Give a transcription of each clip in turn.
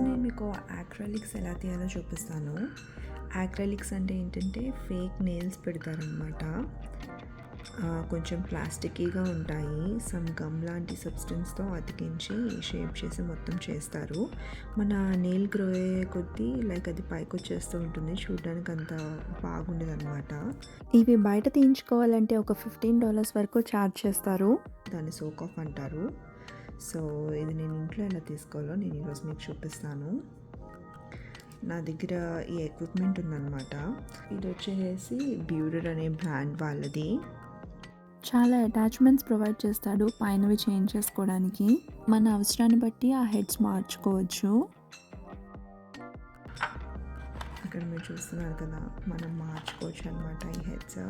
నేను మీకు యాక్రిలిక్స్ ఎలా తీయాలో చూపిస్తాను. యాక్రిలిక్స్ అంటే ఏంటంటే ఫేక్ నెయిల్స్ పెడతారనమాట. కొంచెం ప్లాస్టికీగా ఉంటాయి. సమ్ గమ్ లాంటి సబ్స్టెన్స్తో అతికించి షేప్ చేసి మొత్తం చేస్తారు. మన నెయిల్ గ్రో అయ్యే కొద్దీ లైక్ అది పైకి వచ్చేస్తూ ఉంటుంది. చూడడానికి అంత బాగుండదు అనమాట. ఇవి బయట తీయించుకోవాలంటే ఒక $15 వరకు ఛార్జ్ చేస్తారు. దాన్ని సోక్ ఆఫ్ అంటారు. సో ఇది నేను ఇంట్లో ఎలా తీసుకోవాలో నేను ఈరోజు మీకు చూపిస్తాను. నా దగ్గర ఈ ఎక్విప్మెంట్ ఉందన్నమాట. ఇది వచ్చేసి బ్యూరర్ అనే బ్రాండ్ వాళ్ళది. చాలా అటాచ్మెంట్స్ ప్రొవైడ్ చేస్తాడు పైనవి చేంజ్ చేసుకోవడానికి. మన అవసరాన్ని బట్టి ఆ హెడ్స్ మార్చుకోవచ్చు. అక్కడ మీరు చూస్తున్నారు కదా, మనం మార్చుకోవచ్చు అనమాట ఈ హెడ్స్.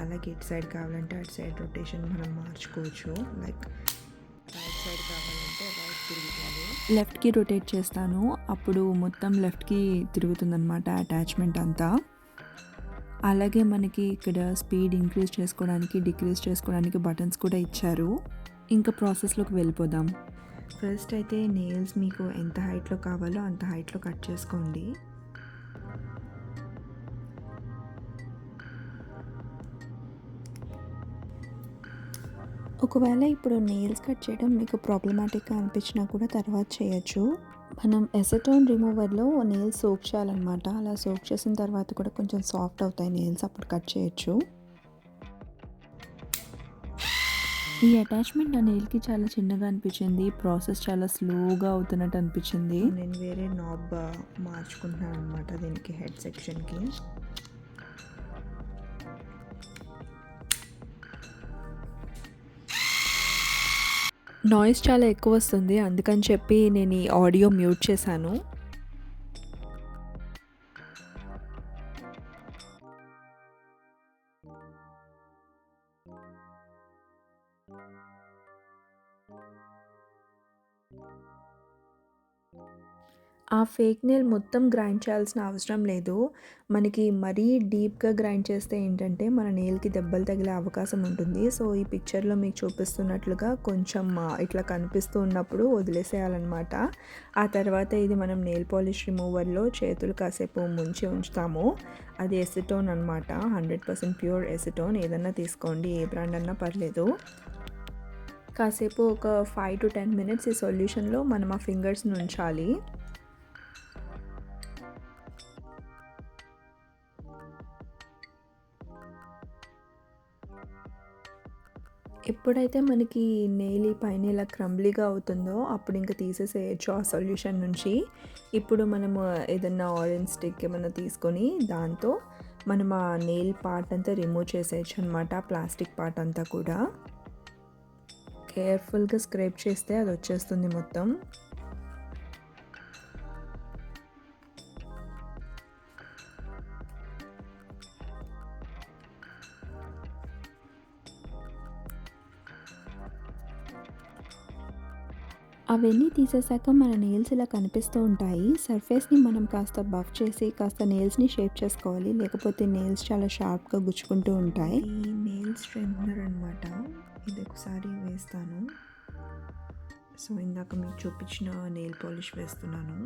అలాగే ఇటు సైడ్ కావాలంటే అటు సైడ్ రొటేషన్ మనం మార్చుకోవచ్చు. లైక్ రైట్ సైడ్ కావాలంటే రైట్ తిరుగుతుంది. లెఫ్ట్కి రొటేట్ చేస్తాను, అప్పుడు మొత్తం లెఫ్ట్కి తిరుగుతుందన్నమాట అటాచ్మెంట్ అంతా. అలాగే మనకి ఇక్కడ స్పీడ్ ఇంక్రీజ్ చేసుకోవడానికి డిక్రీజ్ చేసుకోవడానికి బటన్స్ కూడా ఇచ్చారు. ఇంకా ప్రాసెస్లోకి వెళ్ళిపోదాం. ఫస్ట్ అయితే నెయిల్స్ మీకు ఎంత హైట్లో కావాలో అంత హైట్లో కట్ చేసుకోండి. ఒకవేళ ఇప్పుడు నెయిల్స్ కట్ చేయడం మీకు ప్రాబ్లమాటిక్గా అనిపించినా కూడా తర్వాత చేయొచ్చు. మనం ఎసెటోన్ రిమూవర్లో నెయిల్స్ సోక్ చేయాలన్నమాట. అలా సోక్ చేసిన తర్వాత కూడా కొంచెం సాఫ్ట్ అవుతాయి నెయిల్స్, అప్పుడు కట్ చేయొచ్చు. ఈ అటాచ్మెంట్ నా నెయిల్కి చాలా చిన్నగా అనిపించింది. ప్రాసెస్ చాలా స్లోగా అవుతున్నట్టు అనిపించింది. నేను వేరే నాబ్ మార్చుకుంటున్నాను అనమాట దీనికి, హెడ్ సెక్షన్కి. నాయిస్ చాలా ఎక్కువ వస్తుంది, అందుకని చెప్పి నేను ఈ ఆడియో మ్యూట్ చేశాను. ఆ ఫేక్ నెయిల్ మొత్తం గ్రైండ్ చేయాల్సిన అవసరం లేదు. మనకి మరీ డీప్గా గ్రైండ్ చేస్తే ఏంటంటే మన నెయిల్కి దెబ్బలు తగిలే అవకాశం ఉంటుంది. సో ఈ పిక్చర్లో మీకు చూపిస్తున్నట్లుగా కొంచెం ఇట్లా కనిపిస్తూ ఉన్నప్పుడు వదిలేసేయాలన్నమాట. ఆ తర్వాత ఇది మనం నెయిల్ పాలిష్ రిమూవర్లో చేతులు కాసేపు ముంచి ఉంచుతాము. అది ఎసిటోన్ అనమాట, 100% ప్యూర్ ఎసిటోన్. ఏదన్నా తీసుకోండి, ఏ బ్రాండ్ అన్నా పర్లేదు. కాసేపు ఒక 5 to 10 minutes ఈ సొల్యూషన్లో మనం ఆ ఫింగర్స్ని ఉంచాలి. ఎప్పుడైతే మనకి నెయిల్ పైన ఇలా క్రంబ్లీగా అవుతుందో అప్పుడు ఇంకా తీసేసేయచ్చు ఆ సొల్యూషన్ నుంచి. ఇప్పుడు మనము ఏదన్నా ఆరెంజ్ స్టిక్ ఏమన్నా తీసుకొని దాంతో మనం ఆ నెయిల్ పార్ట్ అంతా రిమూవ్ చేసేయచ్చు అనమాట, ప్లాస్టిక్ పార్ట్ అంతా కూడా. కేర్ఫుల్గా స్క్రేప్ చేస్తే అది వచ్చేస్తుంది మొత్తం. అవన్నీ తీసేసాక మన నెయిల్స్ ఇలా కనిపిస్తూ ఉంటాయి. సర్ఫేస్ని మనం కాస్త బఫ్ చేసి కాస్త నెయిల్స్ని షేప్ చేసుకోవాలి, లేకపోతే నెయిల్స్ చాలా షార్ప్గా గుచ్చుకుంటూ ఉంటాయి. ఈ నెయిల్ స్ట్రెంథనర్ అనమాట, ఇది ఒకసారి వేస్తాను. సో ఇందాక మీకు చూపించిన నెయిల్ పాలిష్ వేస్తున్నాను.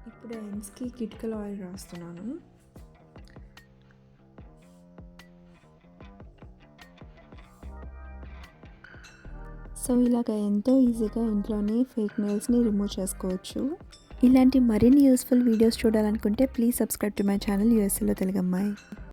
ఇప్పుడు ఎండ్స్కి కిటికల ఆయిల్ రాస్తున్నాను. సో ఇలాగ ఎంతో ఈజీగా ఇంట్లోనే ఫేక్ నెయిల్స్ని రిమూవ్ చేసుకోవచ్చు. ఇలాంటి మరిన్ని యూస్ఫుల్ వీడియోస్ చూడాలనుకుంటే please subscribe to my channel యూఎస్ఏలో తెలుగు అమ్మాయి.